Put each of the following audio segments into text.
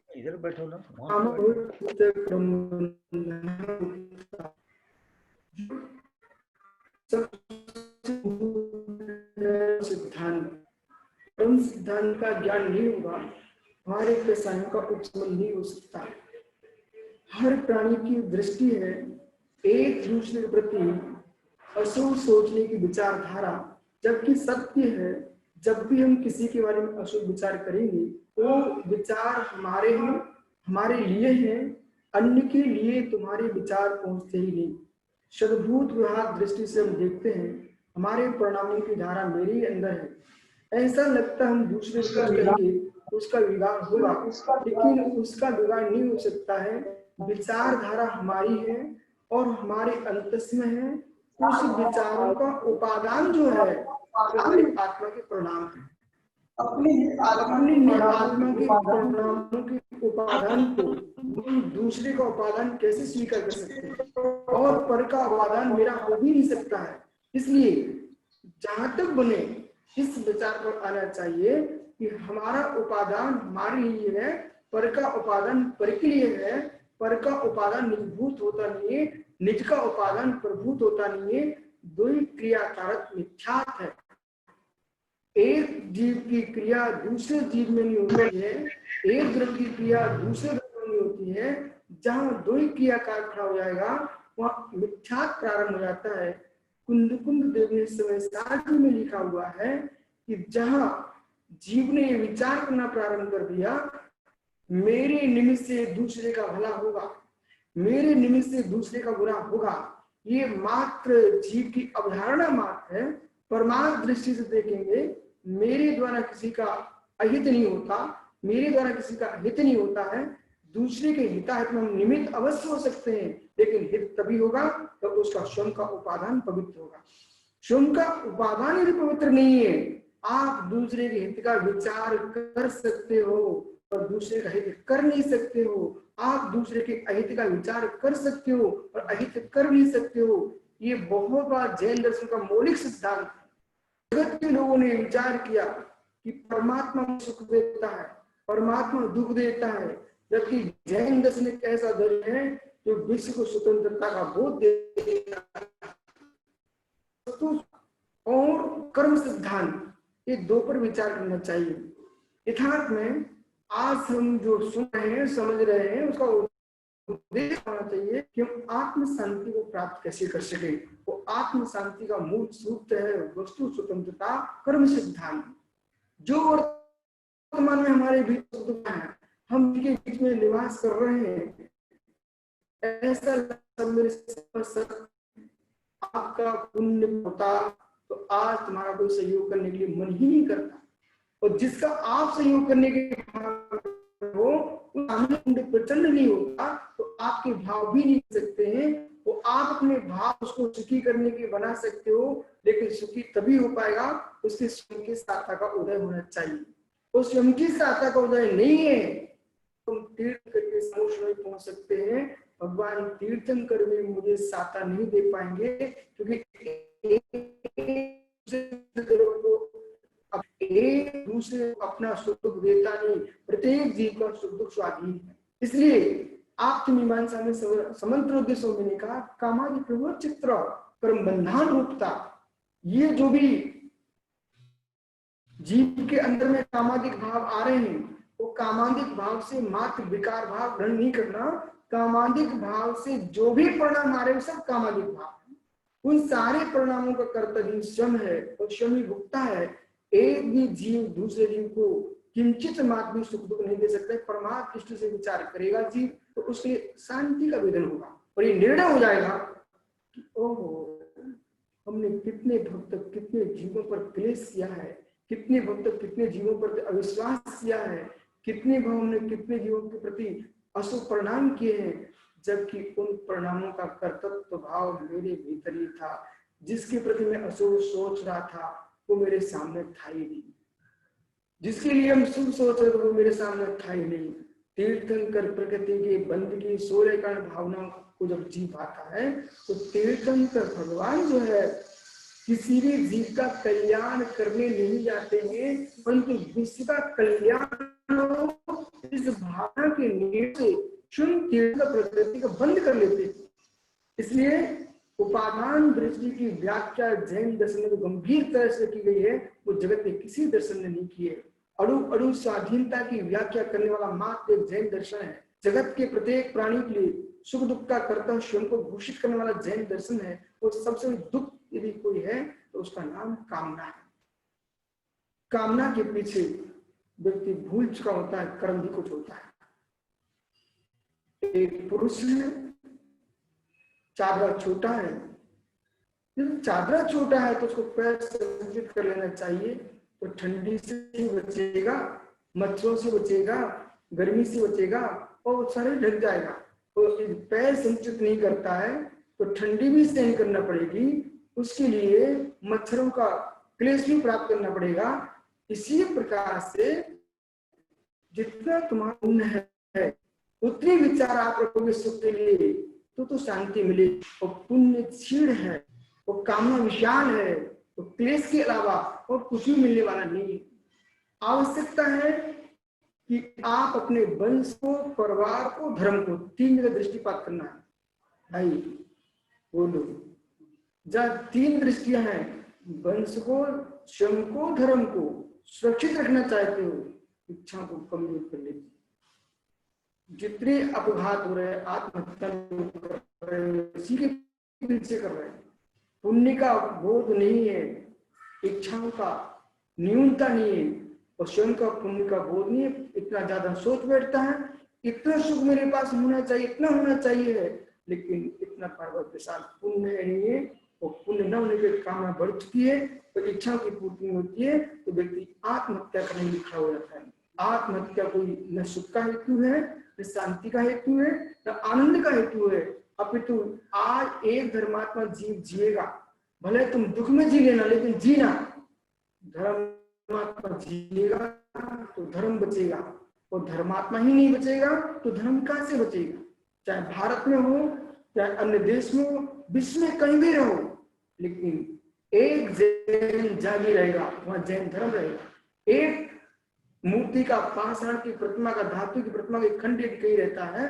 इधर बैठो ना, सिद्धांत, परम सिद्धांत का ज्ञान नहीं होगा, हमारे परेशानियों का उपशमन नहीं हो सकता। हर प्राणी की दृष्टि है एक दूसरे के प्रति अशुभ सोचने की विचारधारा, जबकि सत्य है जब भी हम किसी के बारे में अशुभ विचार करेंगे वो विचार हमारे हैं, हमारे लिए हैं, अन्य के लिए तुम्हारे विचार पहुंचते ही नहीं। सद्भूत व्यवहार दृष्टि से हम देखते हैं हमारे परिणामों की धारा मेरे ही अंदर है। ऐसा लगता हम दूसरे को कहेंगे उसका विगाड़ होगा, लेकिन उसका विगाड़ नहीं हो सकता है। विचारधारा हमारी है और हमारे अंतस में है। उस विचारों का उपादान जो है हमारी आत्मा के परिणाम है। अपनी आत्मा के परिणामों के उपादान को हम दूसरे का उपादान कैसे स्वीकार कर सकते हैं, और पर का उपादान मेरा हो भी नहीं सकता है। इसलिए जहां तक बने इस विचार पर आना चाहिए कि हमारा उपादान हमारे लिए है, पर का उपादान पर के लिए है। पर का उपादान निजभूत होता नहीं है, निज का उपादान प्रभूत होता नहीं है। दो ही क्रियाकारक मिथ्यात है। एक जीव की क्रिया दूसरे जीव में नहीं होती है, एक द्रव्य की क्रिया दूसरे द्रव्य में नहीं होती है। जहां दो ही क्रियाकार खड़ा हो जाएगा वहां मिथ्यात प्रारंभ हो जाता है। कुंद देवी समय में लिखा हुआ है कि जहां जीव ने विचार करना प्रारंभ कर दिया मेरे निमित्त से दूसरे का भला होगा, मेरे निमित्त से दूसरे का बुरा होगा, ये मात्र जीव की अवधारणा मात्र है। परमार्थ दृष्टि से देखेंगे मेरे द्वारा किसी का अहित नहीं होता, मेरे द्वारा किसी का हित नहीं होता है। दूसरे के हिताहित में हम निमित्त अवश्य हो सकते हैं, लेकिन हित तभी होगा तो उसका स्वयं का उपादान पवित्र होगा। स्वयं का उपादान यदि पवित्र नहीं है, आप दूसरे के हित का विचार कर सकते हो और दूसरे का हित कर नहीं सकते हो। आप दूसरे के अहित का विचार कर सकते हो और अहित कर नहीं सकते हो। ये बहुत बार जैन दर्शन का मौलिक सिद्धांत है। जगत के लोगों ने विचार किया कि परमात्मा सुख देता है, परमात्मा दुख देता है, जबकि जैन दर्शन एक ऐसा दर्शन है जो विश्व को स्वतंत्रता का बोध देता है। और कर्म सिद्धांत, ये दो पर विचार करना चाहिए। यथार्थ में आज हम जो सुन रहे हैं समझ रहे हैं उसका उद्देश्य होना चाहिए कि हम आत्म शांति को प्राप्त कैसे कर सके। वो आत्म शांति का मूल सूत्र है वस्तु स्वतंत्रता कर्म सिद्धांत, जो वर्तमान में हमारे बीच है, हम इनके बीच में निवास कर रहे हैं। ऐसा आपका पुण्य होता तो आज तुम्हारा कोई सहयोग करने के लिए मन ही नहीं करता, और जिसका आप सहयोग करने के हो प्रचंड नहीं होता तो आपके भाव भी नहीं सकते हैं। वो आप अपने भाव उसको सुखी करने के बना सकते हो, लेकिन सुखी तभी हो पाएगा उसके स्वयं की सत्ता का उदय होना चाहिए। उस स्वयं की सत्ता का उदय नहीं है तुम तीर्थ करके समोक्ष में पहुंच सकते हैं। भगवान तीर्थन कर भी मुझे साता नहीं दे पाएंगे, क्योंकि एक दूसरे को अपना सुख दुख देता नहीं, प्रत्येक जीव का सुख दुख स्वाधीन है। इसलिए आत्ममीमांसा में समंत्र उद्देश्यों में कहा कामादि प्रभु चित्र कर्म बंधन रूपता। ये जो भी जीव के अंदर में कामादिक भाव आ रहे हैं वो कामादिक भाव से मात्र विकार भाव ग्रहण नहीं करना। कामादिक भाव से जो भी परिणाम आ रहे हैं सब कामादिक भाव है। उन सारे परिणामों का कर्ता ही स्वयं है और स्वयं ही भुगता है। एक भी जीव दूसरे जीव को किंचित मात्र भी सुख दुख नहीं दे सकता। परमात्म दृष्टि से विचार करेगा जीव तो उसके शांति का वेदन होगा और ये निर्णय हो जाएगा कि ओहो हमने कितने भक्त कितने जीवों पर क्लेश किया है, कितने भक्त कितने जीवों पर अविश्वास किया है, कितने भाव हमने कितने जीवों के प्रति अशुभ परिणाम किए हैं, जबकि उन परिणामों का कर्तव्य भाव मेरे भीतर ही था। जिसके प्रति मैं अशुभ सोच रहा था वो मेरे सामने था ही नहीं, जिसके लिए हम शुभ सोच रहे थे वो मेरे सामने था ही नहीं। तीर्थंकर प्रकृति के बंद की सूर्य कारण भावनाओं को जब जी पाता है तो तीर्थंकर भगवान जो है किसी भी जीव का कल्याण करने नहीं जाते हैं, परंतु विश्व का कल्याण हो इस भावना के नींव से क्षुण का प्रकृति को बंद कर लेते हैं। इसलिए उपादान दृष्टि की व्याख्या जैन दर्शन में गंभीर तरह से की गई है, वो जगत के किसी दर्शन ने नहीं की है। अणु अणु स्वाधीनता की व्याख्या करने वाला मात्र एक जैन दर्शन है। जगत के प्रत्येक प्राणी के लिए सुख दुख का कर्ता स्वयं को घोषित करने वाला जैन दर्शन है। वो सबसे दुख यदि कोई है तो उसका नाम कामना है। कामना के पीछे व्यक्ति भूल चुका होता है, कर्म भी कुछ होता है। एक पुरुष है, चादरा छोटा है, जब चादरा छोटा है तो उसको पैर संचित कर लेना चाहिए, तो ठंडी से बचेगा, मच्छरों से बचेगा, गर्मी से बचेगा और शरीर ढक जाएगा। तो पैर संचित नहीं करता है तो ठंडी भी सहन करना पड़ेगी, उसके लिए मच्छरों का क्लेश भी प्राप्त करना पड़ेगा। इसी प्रकार से जितना तुम्हारा पुण्य है उतनी विचार आप रखोगे सुख के लिए तो शांति मिले। और पुण्य क्षीण है, वो कामना विशाल है, तो क्लेश के अलावा और कुछ भी मिलने वाला नहीं। आवश्यकता है कि आप अपने वंश को, परिवार को, धर्म को तीन जगह दृष्टिपात करना है। भाई बोलो, जहाँ तीन दृष्टियां हैं, वंश को, स्वयं को, धर्म को सुरक्षित रखना चाहते हो, इच्छा को कमजोर कर लेते। जितने अपघात हो रहे, आत्महत्या कर रहे, इसी के पीछे कर रहे हैं। पुण्य का बोध नहीं है, इच्छाओं का न्यूनता नहीं है, और स्वयं का पुण्य का बोध नहीं है। इतना ज्यादा सोच बैठता है, इतना सुख मेरे पास होना चाहिए, इतना होना चाहिए है, लेकिन इतना पर्वत विशाल पुण्य नहीं है। और पुण्य न होने की कामना बढ़ चुकी है, तो इच्छाओं की पूर्ति होती है, तो व्यक्ति आत्महत्या करने में खड़ा हो जाता है। आत्महत्या कोई न सुख का हेतु है, न शांति का हेतु है, न आनंद का हेतु है, अपितु आज एक धर्मात्मा जीव जिएगा, भले तुम दुख में जी लेना, लेकिन जीना। धर्मात्मा जिएगा तो धर्म बचेगा, और धर्मात्मा ही नहीं बचेगा तो धर्म कहां से बचेगा। चाहे भारत में हो, चाहे अन्य देश में हो, विश्व में कहीं भी रहो, लेकिन एक जैन जागी रहेगा, वहां जैन धर्म रहेगा। एक मूर्ति का, पाषाण की प्रतिमा का, धातु की प्रतिमा का खंड यदि कहीं रहता है,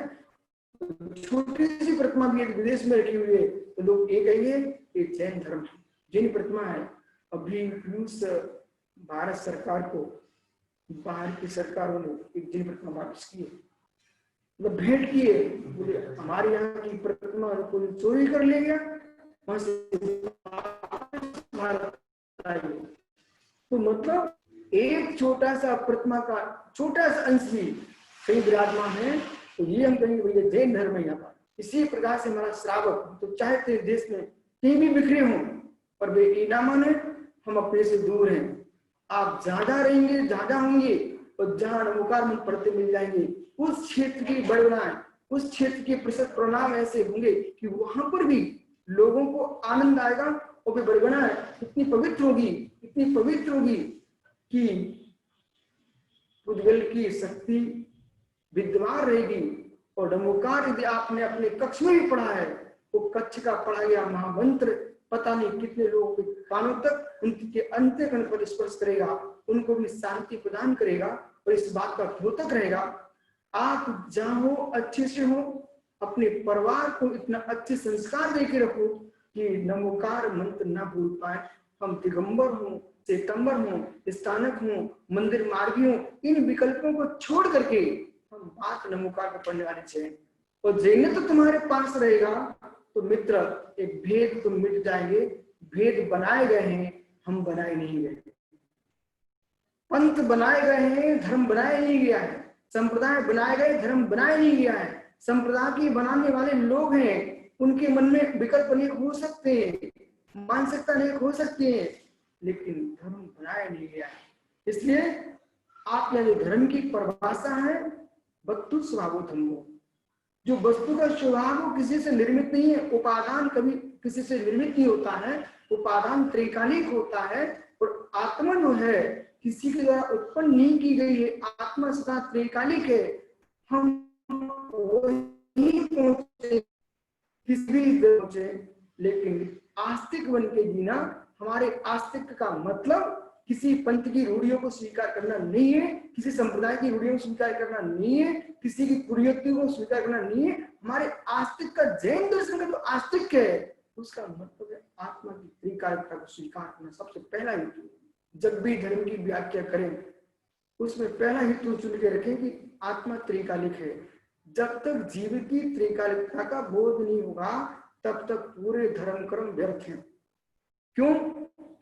छोटी सी प्रतिमा भी यदि विदेश में रखी हुई है, तो लोग ये कहेंगे ये जैन धर्म है, जैन प्रतिमा है। अभी रूस भारत सरकार को, बाहर की सरकारों ने एक जैन प्रतिमा वापस की है, मतलब भेंट की है। बोले हमारे यहाँ की प्रतिमा कोई चोरी कर ले गया, वहां से तो मतलब एक छोटा सा प्रतिमा का छोटा सा अंश भी कहीं विराजमान है, तो ये हम कहेंगे भैया जैन धर्म है यहाँ पर। इसी प्रकार से हमारा श्रावक तो चाहते देश में कहीं भी बिखरे हों, पर वे ये ना माने हम अपने से दूर हैं। आप ज्यादा रहेंगे, ज्यादा होंगे, और जहाँ नमोकार मन पढ़ते मिल जाएंगे, उस क्षेत्र की बढ़नाएं, उस क्षेत्र के प्रतिशत परिणाम ऐसे होंगे कि वहां पर भी लोगों को आनंद आएगा, और वे बड़गना इतनी पवित्र होगी, इतनी पवित्र होगी कि उद्गल की शक्ति विद्यमान रहेगी। और नमोकार यदि आपने अपने कक्ष में भी पढ़ा है, वो कक्ष का पढ़ा गया महामंत्र पता नहीं कितने लोगों के कानों तक उनके अंतःकरण पर स्पर्श करेगा, उनको भी शांति प्रदान करेगा, और इस बात का द्योतक रहेगा। आप जहाँ हो अच्छे से हो, अपने परिवार को इतना अच्छे संस्कार देके रखो कि नमोकार मंत्र ना भूल पाए। हम दिगंबर हों, श्वेतंबर हों, स्थानक हों, मंदिर मार्गी हों, इन विकल्पों को छोड़ करके हम बात नमोकार को पढ़ने वाले चाहिए। और जैन तो तुम्हारे पास रहेगा तो मित्र एक भेद तो मिट जाएंगे। भेद बनाए गए हैं, हम बनाए नहीं गए। पंथ बनाए गए हैं, धर्म बनाया नहीं गया है। संप्रदाय बनाए गए, धर्म बनाया नहीं गया है। संप्रदाय के बनाने वाले लोग हैं, उनके मन में विकल्प अनेक हो सकते हैं, मानसिकता अनेक हो सकती है, लेकिन धर्म बनाया नहीं गया है। इसलिए आप यदि धर्म की परिभाषा है वस्तु स्वभाव धर्मो, जो वस्तु का स्वभाव वो किसी से निर्मित नहीं है। उपादान कभी किसी से निर्मित नहीं होता है, उपादान त्रैकालिक होता है, और आत्मा जो है किसी के द्वारा उत्पन्न नहीं की गई है। आत्मा सदा त्रैकालिक है। हम वही पहुंचे, किसी भी पहुंचे, लेकिन आस्तिक बन के जीना हमारे आस्तिक का मतलब किसी पंथ की रूढ़ियों को स्वीकार करना नहीं है, किसी संप्रदाय की रूढ़ियों को स्वीकार करना नहीं है, किसी की कुरीतियों को स्वीकार करना नहीं है। हमारे आस्तिक का, जैन दर्शन का जो आस्तिक है, उसका मतलब है आत्मा की त्रिकालिकता को स्वीकार करना। सबसे पहला हेतु, जब भी धर्म की व्याख्या करें उसमें पहला हेतु चुन के रखें कि आत्मा त्रिकालिक है। जब तक जीव की त्रिकालिकता का बोध नहीं होगा तब तक पूरे धर्म कर्म व्यर्थ हैं। क्यों?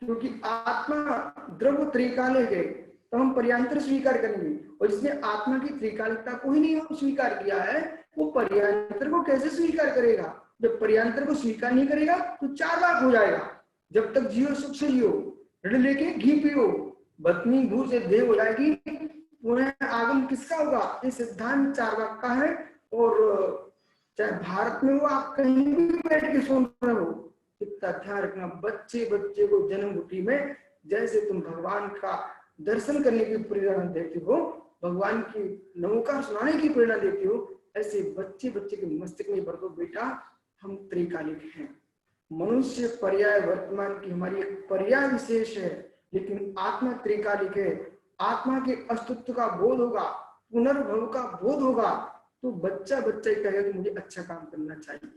क्योंकि आत्मा द्रव्य त्रिकालिक है तो हम पर्यांतर स्वीकार करेंगे, और जिसने आत्मा की त्रिकालिकता को ही नहीं स्वीकार किया है वो पर्यांतर को कैसे स्वीकार करेगा? जब पर्यांतर को स्वीकार नहीं करेगा तो चार्वाक हो जाएगा। जब तक जियो सुख से जियो, ऋण लेके घी पियो, बतनी भू से देह हो जाएगी, पुनः आगम किसका होगा? ये सिद्धांत चार्वाक का है। और चाहे भारत में हो, आप कहीं भी बैठ के सुन रहे हो, इतना ध्यान रखना, बच्चे बच्चे को जन्म कुटी में जैसे तुम भगवान का दर्शन करने की प्रेरणा देते हो, भगवान की नौका सुनाने की प्रेरणा देते हो, ऐसे बच्चे बच्चे के मस्तिष्क में भर दो, बेटा हम त्रिकालिक हैं। मनुष्य पर्याय वर्तमान की हमारी एक पर्याय विशेष है, लेकिन आत्मा त्रिकालिक है। आत्मा के अस्तित्व का बोध होगा, पुनर्भव का बोध होगा, तो बच्चा बच्चा कहेगा कि मुझे अच्छा काम करना चाहिए।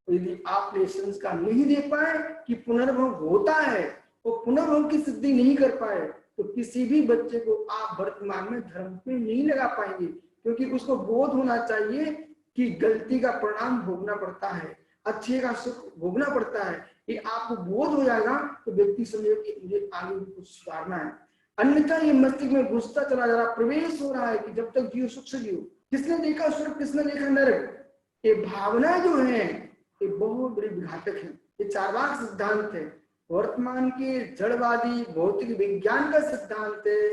तो यदि आप ये संस्कार नहीं दे पाए कि पुनर्भव होता है और पुनर्भव की सिद्धि नहीं कर पाए, तो किसी भी बच्चे को आप वर्तमान में धर्म पे नहीं लगा पाएंगे, क्योंकि उसको बोध होना चाहिए कि गलती का परिणाम भोगना पड़ता है, अच्छे का सुख भोगना पड़ता है। ये आपको बोध हो जाएगा तो व्यक्ति समझेगा कि मुझे आगे भी कुछ सुधारना है। अन्यथा ये मस्तिष्क में घुसता चला जा रहा, प्रवेश हो रहा है कि जब तक जियो सुख से जियो। किसने देखा स्वर्ग, किसने देखा नरक? ये भावना जो है ये बहुत बड़ी घातक है। ये चार्वाक सिद्धांत है, वर्तमान के जड़वादी भौतिक विज्ञान का सिद्धांत है।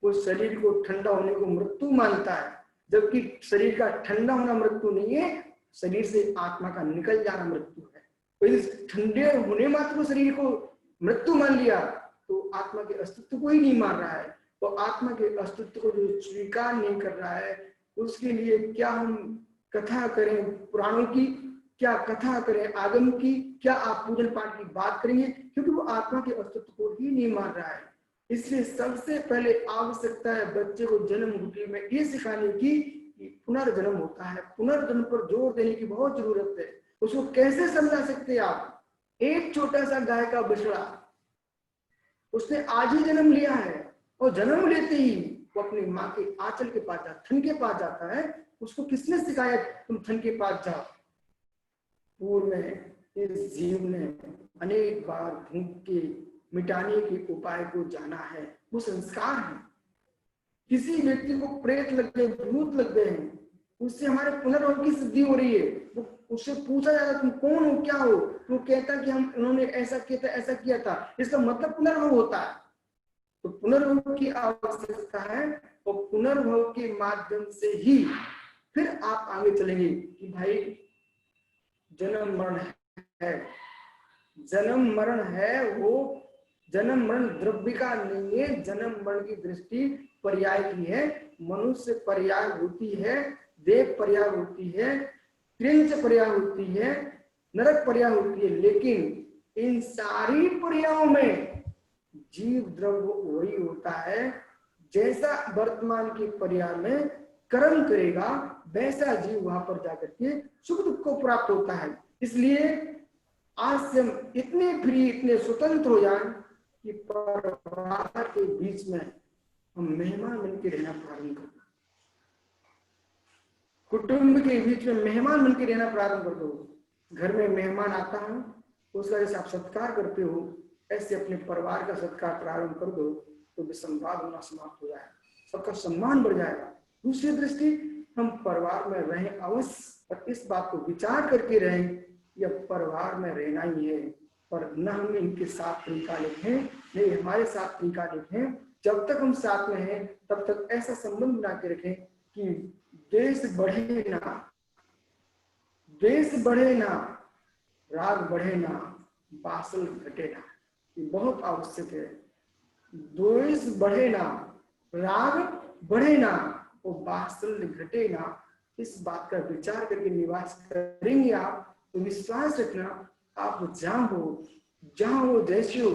वो शरीर को ठंडा होने को मृत्यु मानता है, जबकि शरीर का ठंडा होना मृत्यु नहीं है, शरीर से आत्मा का निकल जाना मृत्यु है। तो इस ठंडे होने मात्र को शरीर को मृत्यु मान लिया तो आत्मा के अस्तित्व को ही नहीं मान रहा है। तो आत्मा के अस्तित्व को जो स्वीकार नहीं कर रहा है, उसके लिए क्या हम कथा करें पुराणों की, क्या कथा करें आगम की, क्या आप पूजन पाठ की बात करेंगे? क्योंकि वो आत्मा के अस्तित्व को ही नहीं मान रहा है। इसलिए सबसे पहले आवश्यकता है बच्चे को जन्म कुटी में ये सिखाने की कि पुनर्जन्म होता है। पुनर्जन्म पर जोर देने की बहुत जरूरत है। उसको कैसे समझा सकते हैं आप? एक छोटा सा गाय का बछड़ा, उसने आज ही जन्म लिया है और जन्म लेते ही वो अपनी माँ के आंचल के पास जाता, थन के पास जाता है। उसको किसने सिखाया तुम थन के पास जाओ? पूर्व में इस जीव ने अनेक बार भूख के मिटाने के उपाय को जाना है, वो संस्कार है। किसी व्यक्ति को प्रेत लग गए, भूत लग गए हैं, उससे हमारे पुनर्भव की सिद्धि हो रही है। वो उससे पूछा जाता तुम कौन हो, क्या हो, तो कहता कि हम उन्होंने ऐसा किया था, ऐसा किया था। इसका मतलब पुनर्भव होता है। तो पुनर्भव की आवश्यकता है और पुनर्भव के माध्यम से ही फिर आप आगे चलेंगे कि भाई जन्म मरण है, जन्म मरण है, वो जन्म मरण द्रव्य का नहीं है। जन्म मरण की दृष्टि पर्याय की है। मनुष्य पर्याय होती है, देव पर्याय होती है, त्रिंच पर्याय होती है, नरक पर्याय होती है, लेकिन इन सारी पर्यायों में जीव द्रव्य वही होता है। जैसा वर्तमान के पर्याय में कर्म करेगा वैसा जीव वहां पर जाकर के सुख दुख को प्राप्त होता है। इसलिए आज से हम इतने फ्री, इतने स्वतंत्र हो जाएं कि परिवार के बीच में हम मेहमान बनकर रहना प्रारंभ कर दो। कुटुंब के बीच में मेहमान बनकर रहना प्रारंभ कर दो। घर में मेहमान आता है उसका जैसे आप सत्कार करते हो, ऐसे अपने परिवार का सत्कार प्रारंभ कर दो, तो विसंवाद होना समाप्त हो जाएगा, सबका सम्मान बढ़ जाएगा। दूसरी दृष्टि, हम परिवार में रहें अवश्य, और इस बात को विचार करके रहें, यह परिवार में रहना ही है, पर न हम इनके साथ त्रिकालिक हैं, नहीं हमारे साथ त्रिकालिक हैं। जब तक हम साथ में हैं तब तक ऐसा संबंध बना के रखें कि द्वेष बढ़े ना, द्वेष बढ़े ना, राग बढ़े ना, बासल घटे ना। ये बहुत आवश्यक है। द्वेष बढ़े ना, राग बढ़े ना और बासल घटे ना। इस बात का विचार करके निवास करेंगे आप तो विश्वास रखना आप जान हो जहां वो जैसे हो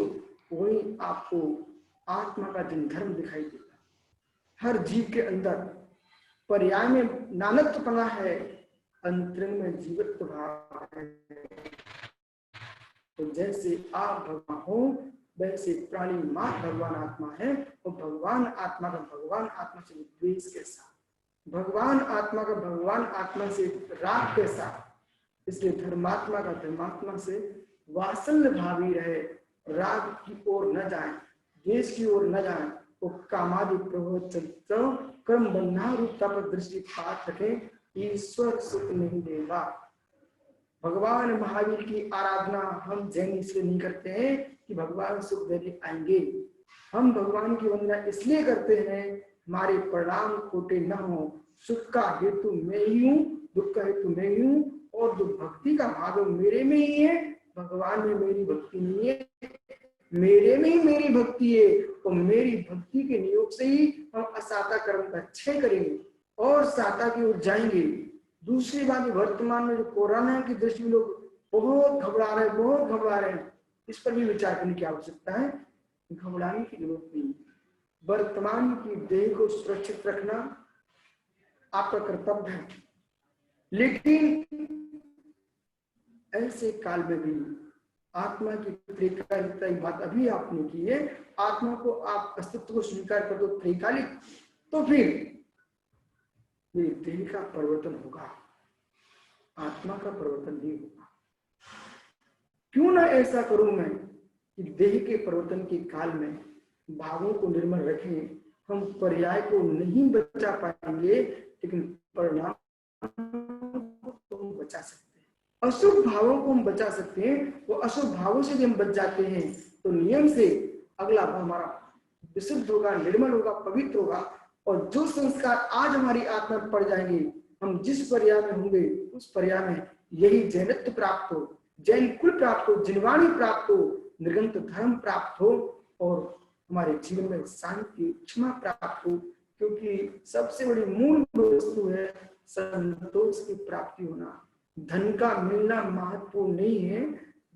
वही आपको आत्मा का दिन धर्म दिखाई देगा। हर जीव के अंदर पर्याय में नानत्वपना है, अंतरंग में जीवत्व भाव है। तो जैसे आप भगवान हो वैसे प्राणी मात्र भगवान आत्मा है, और भगवान आत्मा का भगवान आत्मा से द्वेष कैसा, भगवान आत्मा का भगवान आत्मा से राग कैसा। इसलिए धर्मात्मा का धर्मात्मा से वात्सल्य भावी रहे, राग की ओर न जाए, द्वेष की ओर न जाए, वो कामादि प्रभुत्व कर्म बंधा रूपता पर दृष्टि पात रखें, ईश्वर सुख नहीं देगा। भगवान महावीर की आराधना हम जैन इसलिए नहीं करते हैं कि भगवान सुख देने आएंगे, हम भगवान की वंदना इसलिए करते हैं हमारे परिणाम खोटे न हो। सुख का हेतु मैं ही हूँ, दुख का हेतु मैं ही हूँ, और जो भक्ति का भाग मेरे में ही है, भगवान में मेरी भक्ति नहीं है, मेरे में ही मेरी भक्ति है। तो मेरी भक्ति के नियोग से ही हम असाता कर्म का क्षय करेंगे और साता की ओर जाएंगे। दूसरी बात, वर्तमान में जो कोरोना की दृष्टि में लोग बहुत घबरा रहे हैं, इस पर भी विचार करने की आवश्यकता है। घबराने की जरूरत नहीं। वर्तमान की देह को सुरक्षित रखना आपका कर्तव्य है, लेकिन ऐसे काल में भी आत्मा की त्रैकालिकता की बात अभी आपने की है, आत्मा को आप अस्तित्व को स्वीकार कर दो त्रैकालिक, तो फिर मेरी देह का परिवर्तन होगा, आत्मा का परिवर्तन नहीं होगा। क्यों ना ऐसा करूं मैं कि देह के परिवर्तन के काल में भावों को निर्मल रखें। हम पर्याय को नहीं बचा पाएंगे, लेकिन परिणाम को हम बचा सकते हैं। अशुभ भावों को हम बचा सकते हैं। वो अशुभ भावों से जब हम बच जाते हैं तो नियम से अगला भाव हमारा विशुद्ध होगा, निर्मल होगा, पवित्र होगा। और जो संस्कार आज हमारी आत्मा में पड़ जाएंगे, हम जिस पर्याय में होंगे उस पर्याय में यही जैनत्व प्राप्त हो, जैन कुल प्राप्त हो, जिनवाणी प्राप्त हो, निर्गंत धर्म प्राप्त हो, और हमारे जीवन में शांति क्षमा प्राप्त हो। क्योंकि सबसे बड़ी मूल वस्तु है संतोष की प्राप्ति होना। धन का मिलना महत्वपूर्ण नहीं है,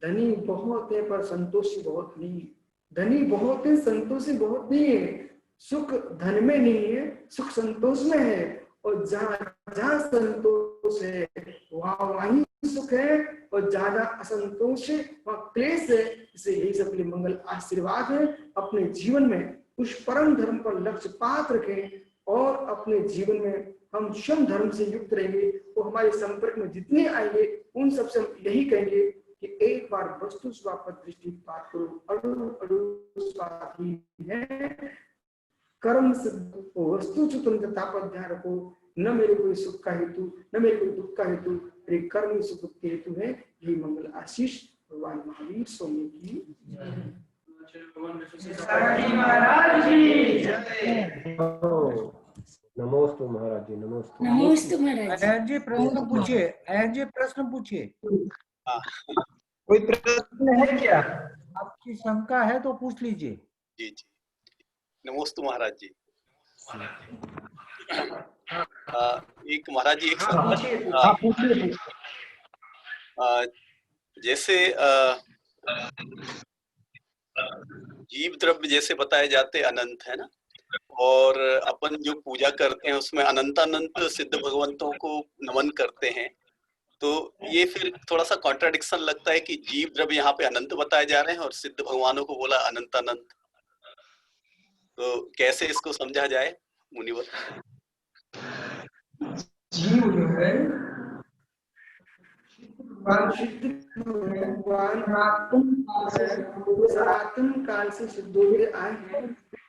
धनी बहुत है पर संतोषी बहुत नहीं है। धनी बहुत है, संतोषी बहुत नहीं है। सुख धन में नहीं है, सुख संतोष में है। और जहां जहां संतोष है वहां वहीं सुख है, और जहां जहां असंतोष है वहां क्लेश है। इसे यही सबके लिए मंगल आशीर्वाद है। अपने जीवन में उस परम धर्म पर लक्ष्य पात रखें, और अपने जीवन में हम श्रम धर्म से युक्त रहेंगे। वो हमारे संपर्क में जितने आएंगे उन सबसे हम यही कहेंगे कि एक बार वस्तु स्वाप दृष्टिपात करो, अणु अणु स्वाधीन है, कर्म सिद्ध वस्तु स्वतंत्रता पर ध्यान रखो। न मेरे कोई सुख का हेतु, न मेरे कोई दुख का हेतु, मेरे कर्म ही सुख के हेतु है। यही मंगल आशीष भगवान महावीर स्वामी की। नमोस्तु महाराज जी, नमोस्तु। नमोस्तु महाराज। अयन जी प्रश्न पूछिए, अयन जी प्रश्न पूछिए। कोई प्रश्न है क्या? आपकी शंका है तो पूछ लीजिए। जी जी, नमोस्तु महाराज जी। एक महाराज जी, एक जैसे जीव द्रव्य जैसे बताए जाते अनंत है ना, और अपन जो पूजा करते हैं उसमें अनंत सिद्ध भगवंतों को नमन करते हैं, तो ये फिर थोड़ा सा कॉन्ट्राडिक्शन लगता है कि जीव द्रव्य यहाँ पे अनंत बताए जा रहे हैं और सिद्ध भगवानों को बोला अनंत। तो कैसे इसको समझा जाए मुनिवर? जीव जो है सनातन काल से सिद्ध होते आए हैं,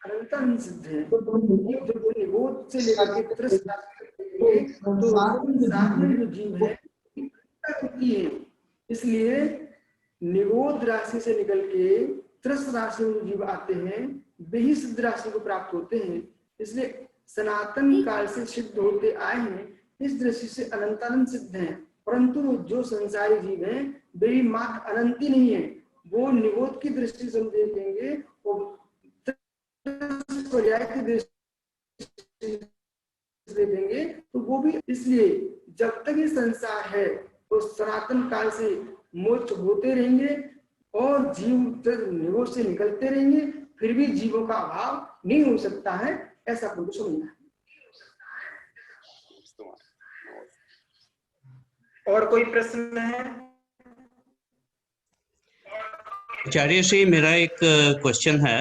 अनंत सिद्ध है। निबोध से लेकर के जो जीव है, इसलिए निबोध राशि से निकल के त्रस राशि में जीव आते हैं, वे ही सिद्ध राशि को प्राप्त होते हैं। इसलिए सनातन काल से सिद्ध होते आए हैं, इस दृष्टि से अनंतानंद सिद्ध हैं। परंतु जो संसारी जीव हैं वे ही मात्र अनंत ही नहीं है, वो निबोध की दृष्टि से देखेंगे और पर्याय की दृष्टि से देखेंगे तो वो भी। इसलिए जब तक ये संसार है तो सनातन काल से मोक्ष होते रहेंगे, और जीव निरोध से निकलते रहेंगे, फिर भी जीवों का अभाव नहीं हो सकता है, ऐसा हमको समझना है। और कोई प्रश्न है? आचार्य श्री, मेरा एक क्वेश्चन है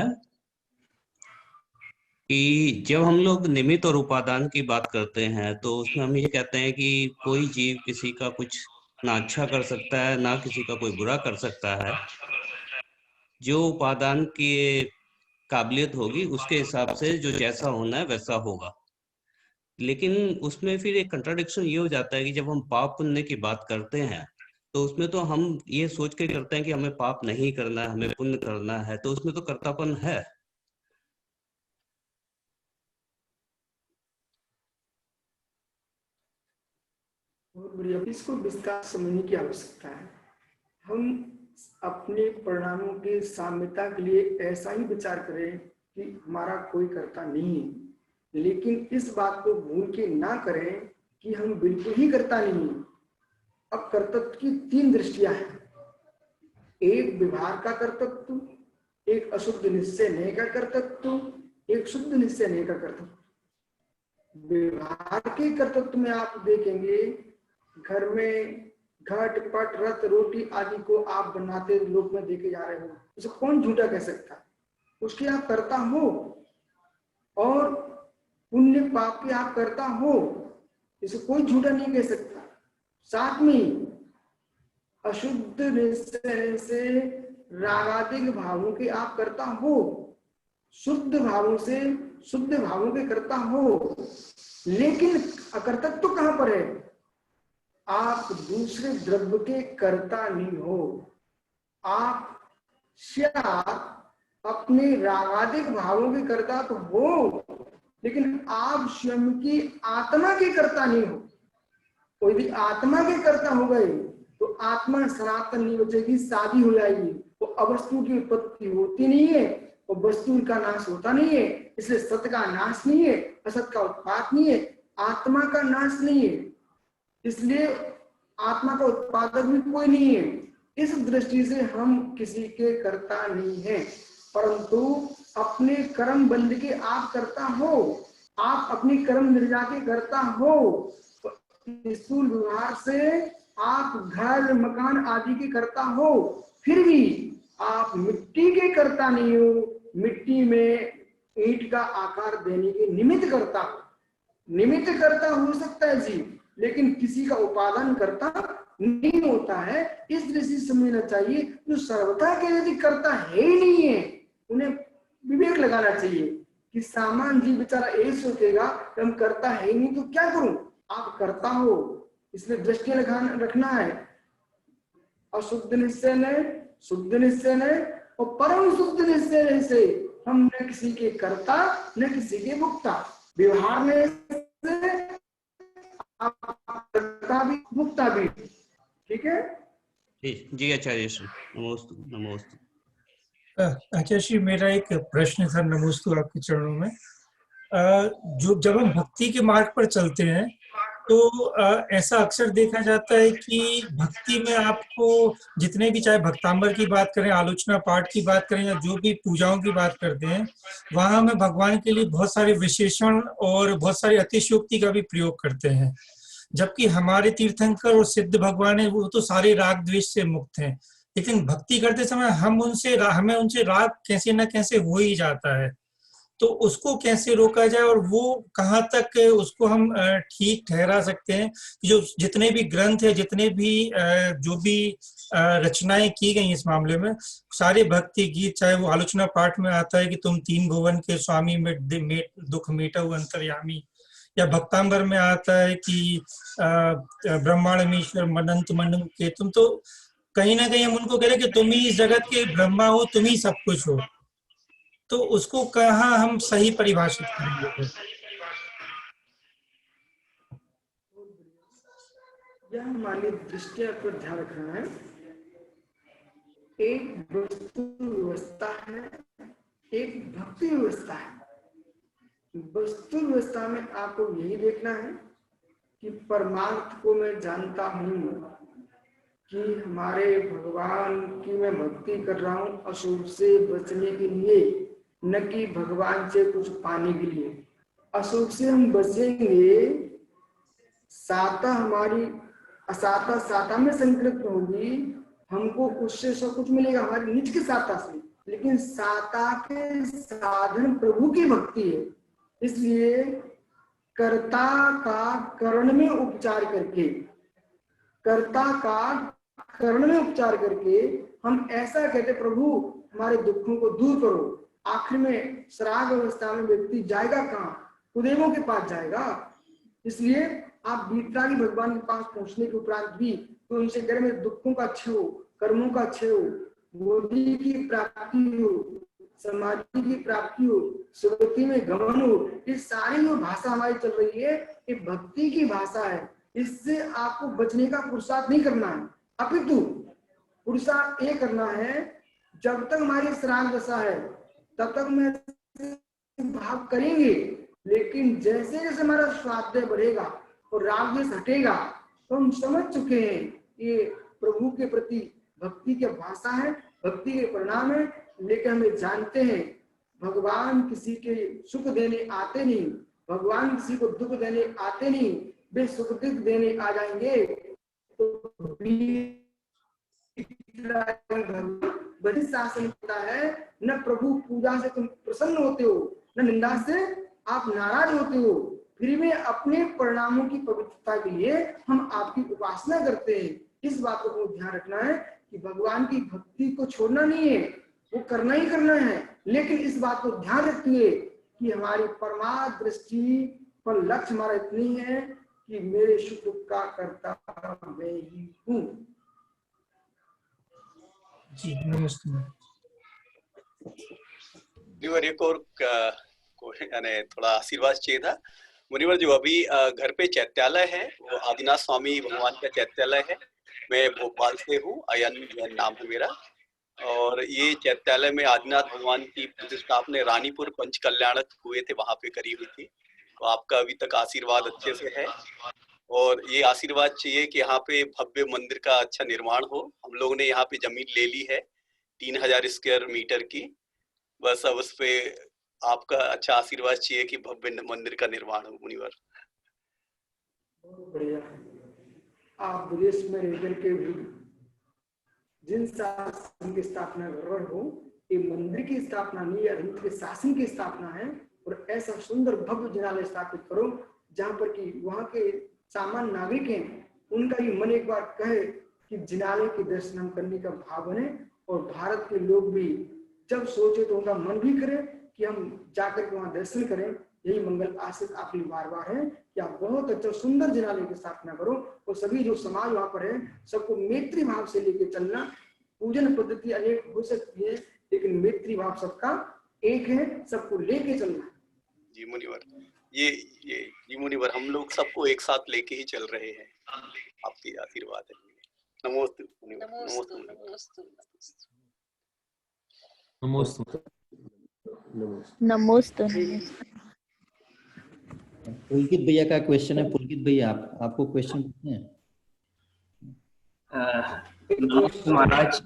कि जब हम लोग निमित्त और उपादान की बात करते हैं तो उसमें हम ये कहते हैं कि कोई जीव किसी का कुछ ना अच्छा कर सकता है ना किसी का कोई बुरा कर सकता है, जो उपादान की काबिलियत होगी उसके हिसाब से जो जैसा होना है वैसा होगा। लेकिन उसमें फिर एक कंट्राडिक्शन ये हो जाता है कि जब हम पाप पुण्य की बात करते हैं तो उसमें तो हम ये सोच के करते हैं कि हमें पाप नहीं करना है, हमें पुण्य करना है, तो उसमें तो कर्तापन है। बहुत बढ़िया, इसको विस्तार समझने की आवश्यकता है। हम अपने परिणामों की साम्यता के लिए ऐसा ही विचार करें कि हमारा कोई कर्ता नहीं है, लेकिन इस बात को भूल के ना करें कि हम बिल्कुल ही कर्ता नहीं। अब कर्तव्य की तीन दृष्टियां हैं, एक व्यवहार का कर्तव्य, एक अशुद्ध निश्चय नहीं का कर्तव्य, एक शुद्ध निश्चय नहीं का कर्तव्य। व्यवहार के कर्तव्य में आप देखेंगे, घर में घट पट रथ रोटी आदि को आप बनाते लोक में देखे जा रहे हो, उसे कौन झूठा कह सकता है? उसके आप करता हो, और पुण्य पाप के आप करता हो, इसे कोई झूठा नहीं कह सकता। साथ में अशुद्ध निश्चय से रागादिक भावों के आप करता हो, शुद्ध भावों से शुद्ध भावों के करता हो, लेकिन अकर्तव्य तो कहां पर है? आप दूसरे द्रव्य के कर्ता नहीं हो, आप अपने रागादिक भावों के कर्ता तो हो, लेकिन आप स्वयं की आत्मा के कर्ता नहीं हो। कोई भी आत्मा के कर्ता हो गए तो आत्मा सनातन नहीं बचेगी, शादी हो जाएगी। तो अवस्तु की उत्पत्ति होती नहीं है और वस्तु का नाश होता नहीं है, इसलिए सत्य का नाश नहीं है, असत का उत्पाद नहीं है, आत्मा का नाश नहीं है, इसलिए आत्मा का उत्पादक भी कोई नहीं है। इस दृष्टि से हम किसी के कर्ता नहीं हैं, परंतु अपने कर्म बंध के आप करता हो, आप अपनी कर्म निर्जा के करता हो। स्थूल व्यवहार से आप घर मकान आदि के करता हो, फिर भी आप मिट्टी के करता नहीं हो, मिट्टी में ईंट का आकार देने के निमित्त करता हो। निमित्त करता हो सकता है जी, लेकिन किसी का उपादान करता नहीं होता है। इस दृष्टि से समझना चाहिए, जो सर्वथा के यदि करता है ही नहीं है, उन्हें विवेक लगाना चाहिए कि सामान्य जीव बेचारा यही सोचेगा कि हम करता है ही नहीं तो क्या करूं। आप करता हो, इसलिए दृष्टि रखना है। अशुद्ध निश्चय नहीं, शुद्ध निश्चय नहीं और परम शुद्ध निश्चय से हम न किसी के कर्ता न किसी के भुक्ता। व्यवहार में कर्ता भी भुक्ता भी, ठीक है जी आचार्य श्री, नमोस्तु नमोस्तु। आचार्य श्री, मेरा एक प्रश्न था, नमोस्तु आपके चरणों में। जो जब हम भक्ति के मार्ग पर चलते हैं तो ऐसा अक्सर देखा जाता है कि भक्ति में आपको जितने भी, चाहे भक्तांबर की बात करें, आलोचना पाठ की बात करें या जो भी पूजाओं की बात करते हैं, वहां हमें भगवान के लिए बहुत सारे विशेषण और बहुत सारी अतिशयोक्ति का भी प्रयोग करते हैं। जबकि हमारे तीर्थंकर और सिद्ध भगवान है वो तो सारे राग द्वेष से मुक्त हैं, लेकिन भक्ति करते समय हमें उनसे राग कैसे न कैसे हो ही जाता है। तो उसको कैसे रोका जाए और वो कहाँ तक उसको हम ठीक ठहरा सकते हैं? जो जितने भी ग्रंथ है, जितने भी जो भी रचनाएं की गई इस मामले में, सारे भक्ति गीत, चाहे वो आलोचना पाठ में आता है कि तुम तीन भुवन के स्वामी में दुख मेटौ अंतर्यामी, या भक्तांबर में आता है कि ब्रह्मांडमीश्वर मनंत मंडम के तुम, तो कहीं ना कहीं हम उनको कह रहे कि तुम ही इस जगत के ब्रह्मा हो, तुम ही सब कुछ हो। तो उसको कहाँ हम सही परिभाषित करेंगे? यह हमारी दृष्टिया पर ध्यान रखना है। एक वस्तु व्यवस्था है, एक भक्ति व्यवस्था है। वस्तु व्यवस्था में आपको यही देखना है कि परमार्थ को मैं जानता हूं, कि हमारे भगवान की मैं भक्ति कर रहा हूँ अशुभ से बचने के लिए, न कि भगवान से कुछ पाने के लिए। अशुभ से हम बचेंगे, साता हमारी असाता साता में संकृत होगी, हमको उससे सब कुछ मिलेगा हमारी निज के साता से, लेकिन साता के साधन प्रभु की भक्ति है। इसलिए कर्ता का कर्ण में उपचार करके, कर्ता का कर्ण में उपचार करके हम ऐसा कहते प्रभु हमारे दुखों को दूर करो। आखिर में श्राद्ध अवस्था में व्यक्ति जाएगा कहाँ? कुदेवों के पास जाएगा। इसलिए आप वीतरागी भगवान के पास पहुंचने के उपरांत भी तो उनसे करें मेरे दुखों का क्षय हो, कर्मों का क्षय हो, बोधि की प्राप्ति हो, समाधि की प्राप्ति हो, सुगति में गमन हो। ये सारी जो भाषा हमारी चल रही है ये भक्ति की भाषा है। इससे आपको बचने का पुरुषार्थ नहीं करना है, अपितु पुरुषार्थ ये करना है जब तक हमारी श्राद्ध दशा है तब तक मैं भाव करेंगे, लेकिन जैसे जैसे हमारा स्वाध्याय बढ़ेगा और राग द्वेष हटेगा तो हम समझ चुके हैं ये प्रभु के प्रति भक्ति की भाषा है, भक्ति के परिणाम है। लेकिन हमें जानते हैं भगवान किसी के सुख देने आते नहीं, भगवान किसी को दुख देने आते नहीं, वे सुख दुख देने आ जाएंगे तो बड़ी शासन होता है। न प्रभु पूजा से तुम प्रसन्न होते हो, न निंदा से आप नाराज होते हो, फिर भी अपने परिणामों की पवित्रता के लिए हम आपकी उपासना करते हैं। इस बात को ध्यान रखना है कि भगवान की भक्ति को छोड़ना नहीं है, वो करना ही करना है, लेकिन इस बात को ध्यान रखिए कि हमारी परमार्थ दृष्टि पर लक्ष्य हमारा इतनी है कि मेरे सुख दुख का कर्ता मैं ही हूँ। जी नमस्ते। मुनिवर एक और यानी थोड़ा आशीर्वाद चाहिए था। मुनिवर जो अभी घर पे चैत्यालय है वो आदिनाथ स्वामी भगवान का चैत्यालय है। मैं भोपाल से हूँ, अयन जैन नाम है मेरा। और ये चैत्यालय में आदिनाथ भगवान की प्रतिष्ठा आपने रानीपुर पंच कल्याणक हुए थे वहां पे करी हुई थी, तो आपका अभी तक आशीर्वाद अच्छे से है। और ये आशीर्वाद चाहिए कि यहाँ पे भव्य मंदिर का अच्छा निर्माण हो। हम लोगों ने यहाँ पे जमीन ले ली है 3000 स्क्वायर मीटर की, बस अब उस पे आपका अच्छा आशीर्वाद चाहिए कि भव्य मंदिर का निर्माण हो। मुनिवर बहुत बढ़िया, आप विदेश में रहकर के भी जिन शासन की स्थापना कर रहे हो, ये मंदिर की स्थापना नहीं है, धर्म के शासन की स्थापना है। और ऐसा सुंदर भव्य जिनालय स्थापित करो जहां पर कि वहां के सामान्य नागरिक हैं उनका भी मन एक बार कहे कि जिनालय के दर्शन हम करने का भाव बने, और भारत के लोग भी जब सोचे तो उनका मन भी करे कि हम जाकर के वहां दर्शन करें। यही मंगल आशीष आपकी बार बार है कि आप बहुत अच्छा सुंदर जिनालय की स्थापना करो और सभी जो समाज वहां पर है सबको मैत्री भाव से लेके चलना। पूजन पद्धति अनेक हो सकती है लेकिन मैत्री भाव सबका एक है, सबको लेके चलना। जी मुनिवर, ये जी मुनिवर, हम लोग सबको एक साथ लेके ही चल रहे हैं, आपकी आशीर्वाद है। नमोस्तु मुनिवर, नमोस्तु नमोस्तु। नमोस्तु। पुलकित भैया का क्वेश्चन है। पुलकित भैया आपको क्वेश्चन पूछना है? नमस्ते महाराज,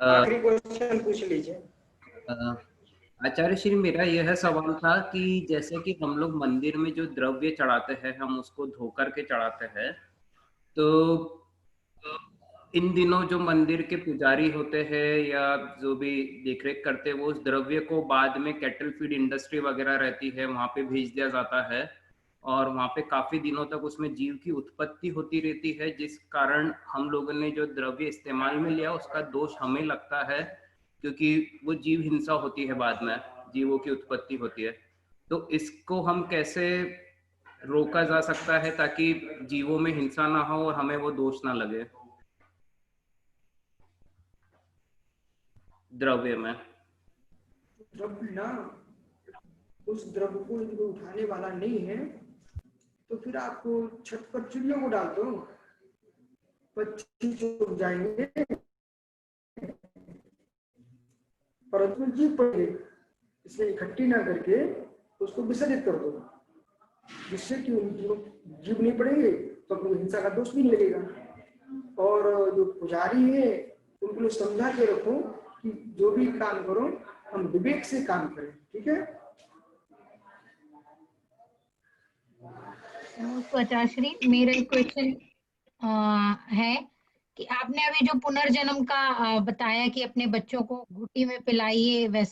आखिरी क्वेश्चन पूछ लीजिए। आचार्य श्री, मेरा यह सवाल था कि जैसे कि हम लोग मंदिर में जो द्रव्य चढ़ाते हैं हम उसको धो करके चढ़ाते हैं, तो इन दिनों जो मंदिर के पुजारी होते हैं या जो भी देखरेख करते हैं वो उस द्रव्य को बाद में कैटल फीड इंडस्ट्री वगैरह रहती है वहां पे भेज दिया जाता है और वहां पे काफी दिनों तक उसमें जीव की उत्पत्ति होती रहती है, जिस कारण हम लोगों ने जो द्रव्य इस्तेमाल में लिया उसका दोष हमें लगता है क्योंकि वो जीव हिंसा होती है, बाद में जीवों की उत्पत्ति होती है। तो इसको हम कैसे रोका जा सकता है ताकि जीवों में हिंसा ना हो और हमें वो दोष ना लगे द्रव्य में? द्रव्य ना, उस द्रव्य को यदि उठाने वाला नहीं है तो फिर आपको छत पर चिड़ियों को डाल दो, पक्षी चुग जाएंगे, परंतु जीव पड़े, इसलिए इकट्ठी ना करके उसको विसर्जित कर दो। जिससे कि उनको जीव नहीं पड़ेंगे तो अपनी हिंसा का दोष भी नहीं लगेगा। और जो पुजारी है उनको लोग समझा के रखो कि जो भी काम करो हम विवेक से काम करें, ठीक है। तो आचार्य मेरा एक क्वेश्चन है कि आपने अभी जो पुनर्जन्म का बताया कि अपने बच्चों को घुटी में पिलाइए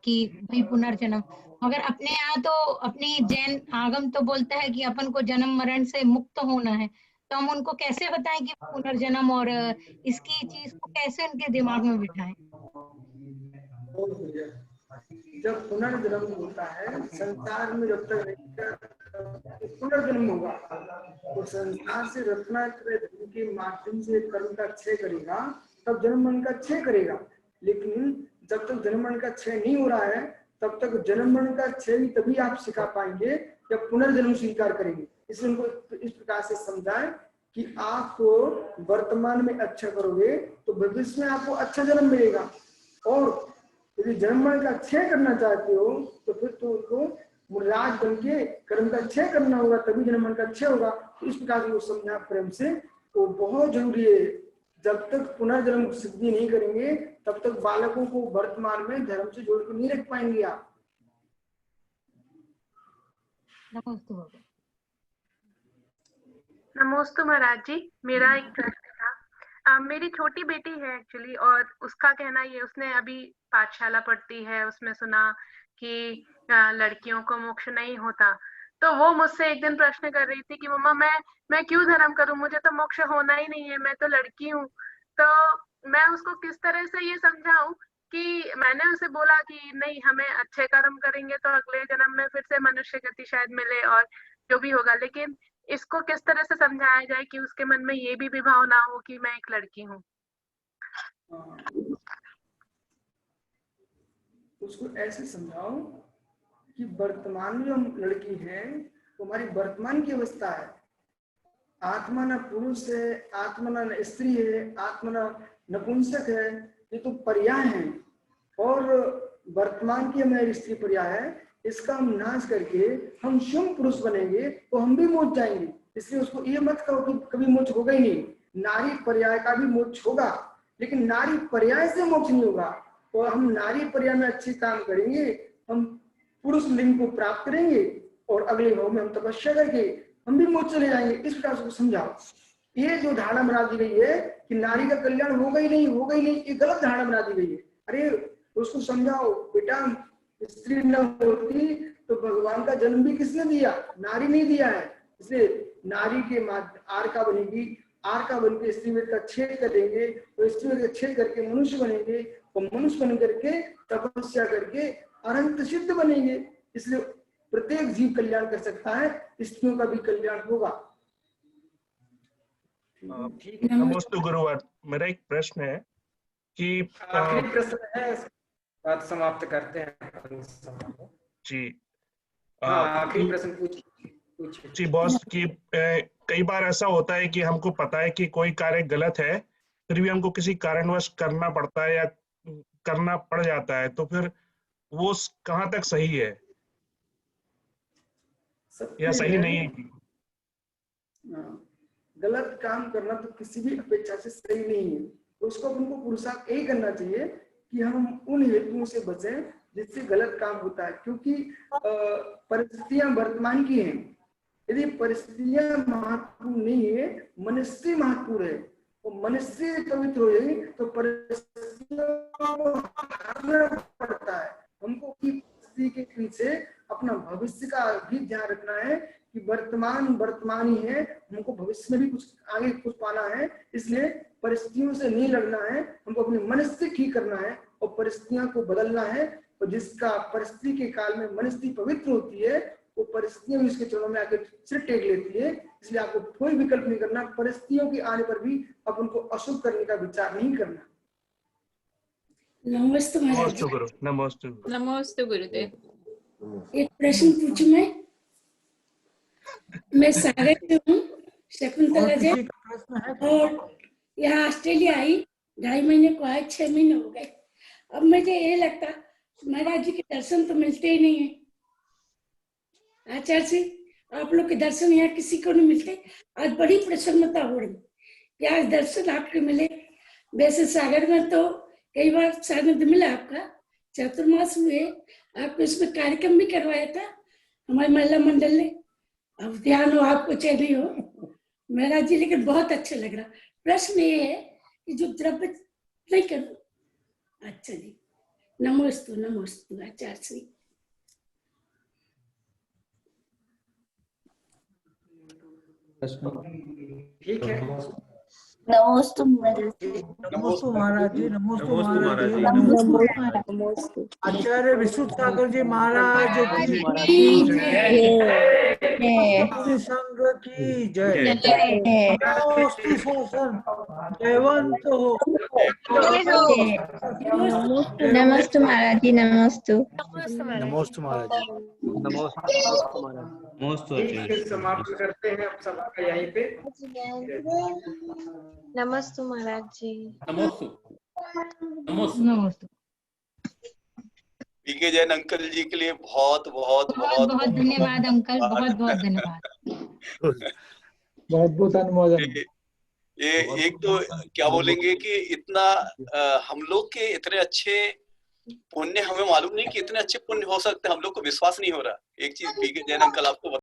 कि भाई पुनर्जन्म, मगर अपने यहाँ तो अपनी जैन आगम तो बोलता है कि अपन को जन्म मरण से मुक्त होना है, तो हम उनको कैसे बताएं कि पुनर्जन्म और इसकी चीज को कैसे उनके दिमाग में बिठाएं? जब पुनर्जन्म होता है संसार में, जब तक पुनर्जन्म होगा तो संसार से रत्नात्रय धर्म के माध्यम से कर्म का क्षय करेगा, तब जन्म मरण का क्षय करेगा। लेकिन जब तक जन्म मरण का क्षय नहीं हो रहा है तब तक जन्म मरण का क्षय भी तभी आप सिखा पाएंगे जब पुनर्जन्म स्वीकार करेंगे। इसलिए उनको इस प्रकार से समझाएं कि आप वर्तमान में अच्छा करोगे तो भविष्य में आपको अच्छा जन्म मिलेगा, और यदि जन्म मरण का क्षय करना चाहते हो तो फिर तो उनको मुराद बन के कर्म का क्षय करना होगा, तभी जन्म मरण का क्षय होगा। तो इस प्रकार से वो समझा प्रेम से, वो बहुत जरूरी है। जब तक पुनर्जन्म सिद्धि नहीं करेंगे तब तक बालकों को वर्तमान में धर्म से जोड़ कर नहीं रख पाएंगे आप। नमोस्तु महाराज जी, मेरा एक प्रश्न था। मेरी छोटी बेटी है एक्चुअली, और उसका कहना ये, उसने अभी पाठशाला पढ़ती है, उसमें सुना कि लड़कियों को मोक्ष नहीं होता, तो वो मुझसे एक दिन प्रश्न कर रही थी कि मम्मा मैं क्यों धर्म करूं, मुझे तो मोक्ष होना ही नहीं है, मैं तो लड़की हूँ। तो मैं उसको किस तरह से ये समझाऊं कि मैंने उसे बोला कि नहीं, हमें अच्छे कर्म करेंगे तो अगले जन्म में फिर से मनुष्य गति शायद मिले और जो भी होगा, लेकिन इसको किस तरह से समझाया जाए कि उसके मन में ये भी विभाव ना हो कि मैं एक लड़की हूँ। उसको ऐसे समझाओ कि वर्तमान में जो हम लड़की है वो हमारी वर्तमान की अवस्था है। आत्मा न पुरुष है, आत्मा न स्त्री है, आत्मा न नपुंसक है, ये तो पर्याय है। और वर्तमान की हमारी स्त्री पर्याय है, इसका हम नाश करके हम स्वयं पुरुष बनेंगे तो हम भी मोक्ष जाएंगे। इसलिए उसको ये मत कहो कि कभी मोक्ष होगा ही नहीं। नारी पर्याय का भी मोक्ष होगा, लेकिन नारी पर्याय से मोक्ष नहीं होगा। तो हम नारी पर्याय में अच्छे काम करेंगे, हम पुरुष लिंग को प्राप्त करेंगे और अगले भाव में हम तपस्या करके हम भी मोक्ष चले जाएंगे। इस प्रकार से समझाओ। ये जो धारणा बना दी गई है कि नारी का कल्याण होगा ही नहीं, होगा ही नहीं, ये गलत धारणा बना दी गई है। अरे उसको समझाओ, बेटा स्त्री न होती तो भगवान का जन्म भी किसने दिया, नारी नहीं दिया है। इसलिए नारी के आर्का बनेगी, आर्का बन के स्त्रीवेद का छेद करेंगे, तो स्त्रीवेद का छेद करके मनुष्य बनेंगे, और मनुष्य बन करके तपस्या करके अनंत सिद्ध बनेंगे। इसलिए प्रत्येक जीव कल्याण कर सकता है, स्त्रियों का भी कल्याण होगा। नमस्ते गुरुवार, मेरा एक प्रश्न है कि आखिरी प्रश्न है, बात समाप्त करते हैं जी। आखिरी प्रश्न पूछिए जी बॉस, कि कई बार ऐसा होता है कि हमको पता है कि कोई कार्य गलत है, फिर भी हमको किसी कारणवश करना पड़ता है या करना पड़ जाता है, तो फिर वो कहाँ तक सही है या सही नहीं है? गलत काम करना तो किसी भी अपेक्षा से सही नहीं है। तो उसको हमको पुरुषार्थ यही करना चाहिए कि हम उन हेतुओं से बचें जिससे गलत काम होता है, क्योंकि परिस्थितियां वर्तमान की हैं। यदि परिस्थितियां महत्वपूर्ण नहीं है, मनुष्य महत्वपूर्ण है, तो मनुष्य पवित्र हो जाए तो परिस्थितियों को हारना पड़ता है। हमको परिस्थिति के पीछे अपना भविष्य का भी ध्यान रखना है कि वर्तमान ही है, हमको भविष्य में भी कुछ आगे कुछ पाना है। इसलिए परिस्थितियों से नहीं लड़ना है, हमको अपने मनुष्य ठीक करना है और परिस्थितियों को बदलना है। और जिसका परिस्थिति के काल में मनुष्य पवित्र होती है, वो परिस्थितियां भी उसके चरणों में आकर सिर टेक लेती है। इसलिए आपको कोई विकल्प नहीं करना, परिस्थितियों के आने पर भी अपन को अशुभ करने का विचार नहीं करना। नमस्ते महाराज। नमस्ते गुरुदेव। एक प्रश्न पूछूं मैं सागर से हूँ, शकुंतला जी, और यहाँ ऑस्ट्रेलिया आई 2.5 महीने को आए, 6 महीने हो गए। अब मुझे ये लगता महाराज जी के दर्शन तो मिलते ही नहीं है। आचार्य जी, आप लोग के दर्शन यहाँ किसी को नहीं मिलते। आज बड़ी प्रसन्नता हो रही कि आज दर्शन आपके मिले। वैसे सागर में तो कई बार सानिध्य मिला आपका, चतुर्मास हुए, आपको इसमें कार्यक्रम भी करवाया था हमारे महिला मंडल ने। अब ध्यान हो आपको चाहे नहीं हो महाराज जी, लेकिन बहुत अच्छा लग रहा। प्रश्न ये है कि जो द्रव्य नहीं करो। अच्छा जी, नमोस्तु नमोस्तु आचार्य श्री। ठीक है, नमोस्तु महाराज जी। नमोस्तु महाराज जी, नमोस्तु महाराज जी, नमोस्तु नमोस्तु आचार्य विशुद्ध सागर जी महाराज की भक्ति संघ की जय। नमोस्तु शासन जयवंत हो। नमोस्तु महाराज जी, नमोस्तु। नमोस्तु महाराज जी, नमोस्तु महाराज। नमोस्तु ठीक है, आचार्य। समाप्त करते हैं अब सभा का यहीं पे। नमस्ते महाराज जी। नमोस्तु नमोस्तु नमस्ते। पीके जैन अंकल जी के लिए बहुत बहुत बहुत बहुत धन्यवाद अंकल, बहुत बहुत धन्यवाद। बहुत बहुत अनुमोदन। ये एक तो क्या बोलेंगे कि इतना हम लोग के इतने अच्छे पुण्य हमें मालूम नहीं कि इतने अच्छे पुण्य हो सकते हैं, हम लोग को विश्वास नहीं हो रहा। एक चीज पीके जैन अंकल आपको